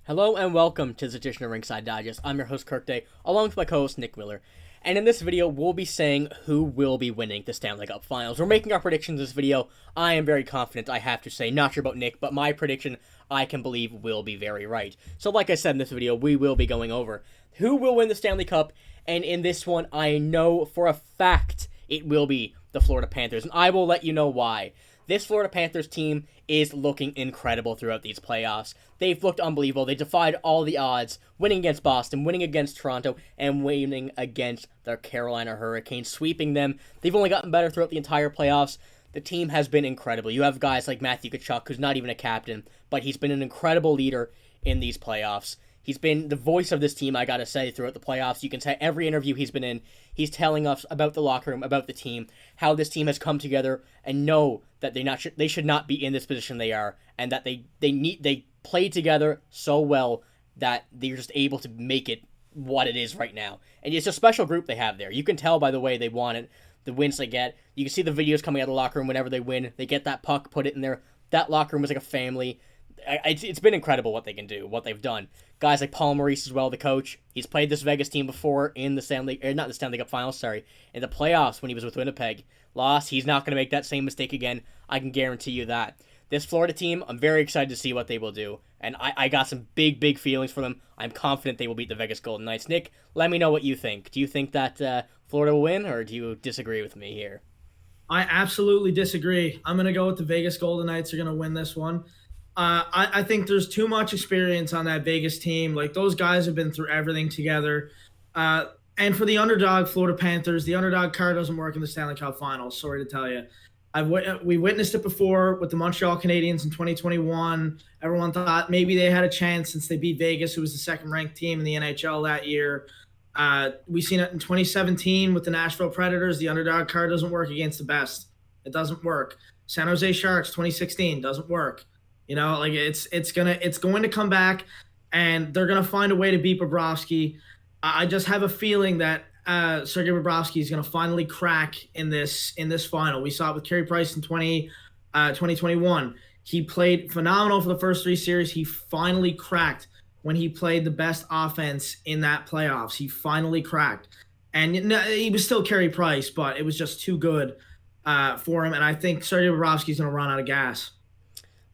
Hello and welcome to this edition of Ringside Digest. I'm your host Kirk Day, along with my co-host Nick Wheeler. And in this video, we'll be saying who will be winning the Stanley Cup Finals. We're making our predictions in this video. I am very confident, I have to say. Not sure about Nick, but my prediction, I can believe, will be very right. So like I said in this video, we will be going over who will win the Stanley Cup. And in this one, I know for a fact it will be the Florida Panthers. And I will let you know why. This Florida Panthers team is looking incredible throughout these playoffs. They've looked unbelievable. They defied all the odds, winning against Boston, winning against Toronto, and winning against the Carolina Hurricanes, sweeping them. They've only gotten better throughout the entire playoffs. The team has been incredible. You have guys like Matthew Tkachuk, who's not even a captain, but he's been an incredible leader in these playoffs. He's been the voice of this team, I gotta say, throughout the playoffs. You can say every interview he's been in, he's telling us about the locker room, about the team, how this team has come together, and know that they should not be in this position they are, and that they play together so well that they're just able to make it what it is right now. And it's a special group they have there. You can tell by the way they want it, the wins they get. You can see the videos coming out of the locker room whenever they win. They get that puck, put it in there. That locker room is like a family. It's been incredible what they can do, what they've done. Guys like Paul Maurice as well, the coach. He's played this Vegas team before in the not the Stanley Cup Finals, sorry, in the playoffs when he was with Winnipeg. Lost. He's not going to make that same mistake again. I can guarantee you that. This Florida team, I'm very excited to see what they will do. And I got some big feelings for them. I'm confident they will beat the Vegas Golden Knights. Nick, let me know what you think. Do you think that Florida will win, or do you disagree with me here? I absolutely disagree. I'm going to go with the Vegas Golden Knights are going to win this one. I think there's too much experience on that Vegas team. Like, those guys have been through everything together. And for the underdog Florida Panthers, the underdog card doesn't work in the Stanley Cup Finals. Sorry to tell you. We witnessed it before with the Montreal Canadiens in 2021. Everyone thought maybe they had a chance since they beat Vegas, who was the second-ranked team in the NHL that year. We've seen it in 2017 with the Nashville Predators. The underdog card doesn't work against the best. It doesn't work. San Jose Sharks 2016 doesn't work. You know, like it's going to come back, and they're going to find a way to beat Bobrovsky. I just have a feeling that Sergei Bobrovsky is going to finally crack in this final. We saw it with Carey Price in 2021. He played phenomenal for the first three series. He finally cracked when he played the best offense in that playoffs. He finally cracked. And he was still Carey Price, but it was just too good for him. And I think Sergei Bobrovsky is going to run out of gas.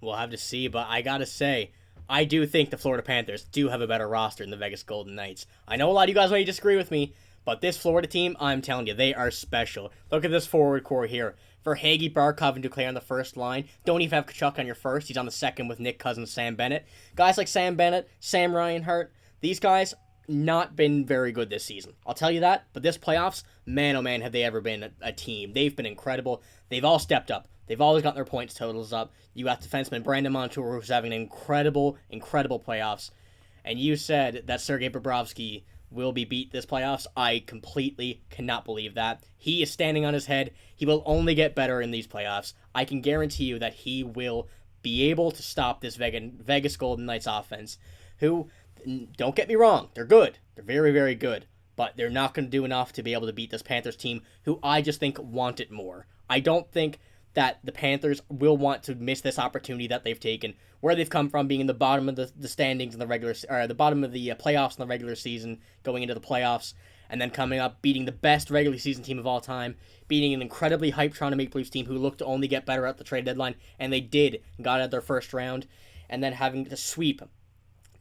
We'll have to see, but I gotta say, I do think the Florida Panthers do have a better roster than the Vegas Golden Knights. I know a lot of you guys may disagree with me, but this Florida team, I'm telling you, they are special. Look at this forward core here. For Hagee, Barkov, and Duclair on the first line, don't even have Tkachuk on your first. He's on the second with Nick Cousins, Sam Bennett. Guys like Sam Bennett, Sam Reinhart, these guys not been very good this season. I'll tell you that, but this playoffs, man, oh man, have they ever been a team. They've been incredible. They've all stepped up. They've always gotten their points totals up. You got defenseman Brandon Montour, who's having an incredible playoffs. And you said that Sergei Bobrovsky will be beat this playoffs. I completely cannot believe that. He is standing on his head. He will only get better in these playoffs. I can guarantee you that he will be able to stop this Vegas Golden Knights offense, who, don't get me wrong, they're good. They're very good. But they're not going to do enough to be able to beat this Panthers team, who I just think want it more. I don't think that the Panthers will want to miss this opportunity that they've taken, where they've come from being in the bottom of the standings in the the bottom of the playoffs in the regular season, going into the playoffs, and then coming up, beating the best regular season team of all time, beating an incredibly hyped Toronto Maple Leafs team who looked to only get better at the trade deadline, and they did, got out their first round, and then having to sweep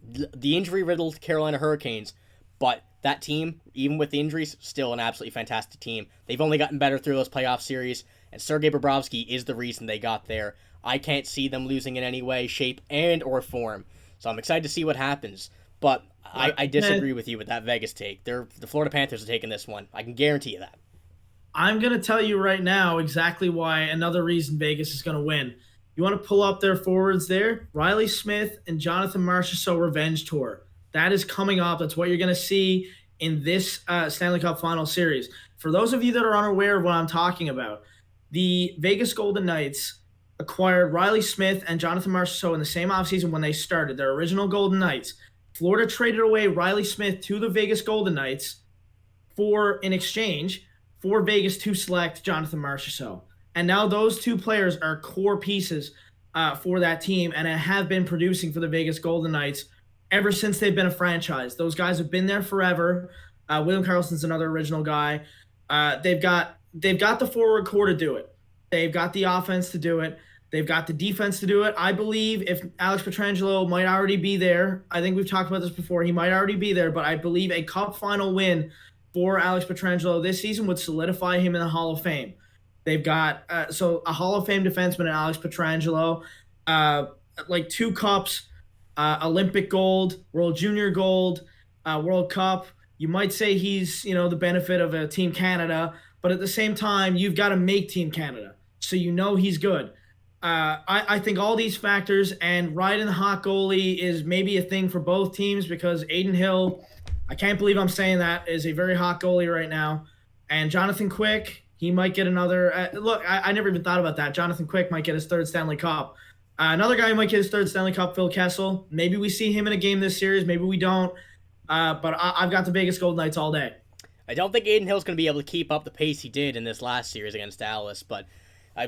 the injury-riddled Carolina Hurricanes. But that team, even with the injuries, still an absolutely fantastic team. They've only gotten better through those playoff series, and Sergei Bobrovsky is the reason they got there. I can't see them losing in any way, shape, and or form. So I'm excited to see what happens. But I disagree with you with that Vegas take. The Florida Panthers are taking this one. I can guarantee you that. I'm going to tell you right now exactly why, another reason Vegas is going to win. You want to pull up their forwards there? Riley Smith and Jonathan Marchessault Revenge Tour. That is coming up. That's what you're going to see in this Stanley Cup Final Series. For those of you that are unaware of what I'm talking about, the Vegas Golden Knights acquired Riley Smith and Jonathan Marchessault in the same offseason when they started, their original Golden Knights. Florida traded away Riley Smith to the Vegas Golden Knights in exchange for Vegas to select Jonathan Marchessault. And now those two players are core pieces for that team and have been producing for the Vegas Golden Knights ever since they've been a franchise. Those guys have been there forever. William Karlsson's another original guy. They've got the forward core to do it. They've got the offense to do it. They've got the defense to do it. I believe if Alex Pietrangelo might already be there, I think we've talked about this before, he might already be there, but I believe a cup final win for Alex Pietrangelo this season would solidify him in the Hall of Fame. They've got so a Hall of Fame defenseman in Alex Pietrangelo, like 2 cups, Olympic gold, World Junior gold, World Cup. You might say he's, the benefit of a Team Canada, but at the same time, you've got to make Team Canada, so he's good. I think all these factors, and riding the hot goalie is maybe a thing for both teams, because Adin Hill, I can't believe I'm saying that, is a very hot goalie right now. And Jonathan Quick, he might get another look. I never even thought about that. Jonathan Quick might get his 3rd Stanley Cup. Another guy who might get his 3rd Stanley Cup, Phil Kessel. Maybe we see him in a game this series. Maybe we don't. But I've got the Vegas Golden Knights all day. I don't think Adin Hill's going to be able to keep up the pace he did in this last series against Dallas, but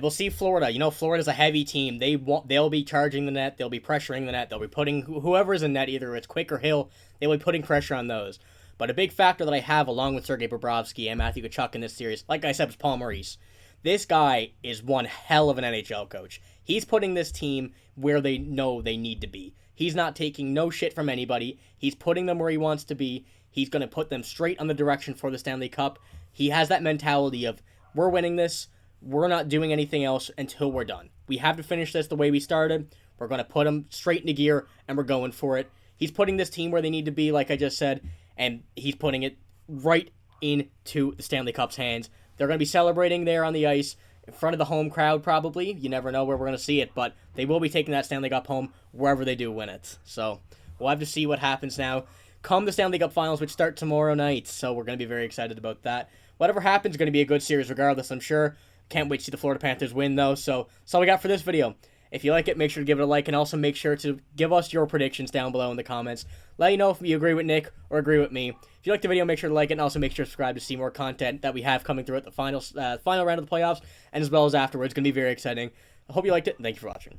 we'll see Florida. Florida's a heavy team. They'll be charging the net. They'll be pressuring the net. They'll be putting whoever's in net, either it's Quick or Hill, they'll be putting pressure on those. But a big factor that I have, along with Sergei Bobrovsky and Matthew Tkachuk in this series, like I said, was Paul Maurice. This guy is one hell of an NHL coach. He's putting this team where they know they need to be. He's not taking no shit from anybody. He's putting them where he wants to be. He's going to put them straight on the direction for the Stanley Cup. He has that mentality of, we're winning this. We're not doing anything else until we're done. We have to finish this the way we started. We're going to put them straight into gear, and we're going for it. He's putting this team where they need to be, like I just said, and he's putting it right into the Stanley Cup's hands. They're going to be celebrating there on the ice in front of the home crowd, probably. You never know where we're going to see it, but they will be taking that Stanley Cup home wherever they do win it. So we'll have to see what happens now come the Stanley Cup Finals, which start tomorrow night. So we're going to be very excited about that. Whatever happens is going to be a good series regardless, I'm sure. Can't wait to see the Florida Panthers win, though. So that's all we got for this video. If you like it, make sure to give it a like, and also make sure to give us your predictions down below in the comments. Let you know if you agree with Nick or agree with me. If you like the video, make sure to like it, and also make sure to subscribe to see more content that we have coming through at the final round of the playoffs, and as well as afterwards. It's going to be very exciting. I hope you liked it, and thank you for watching.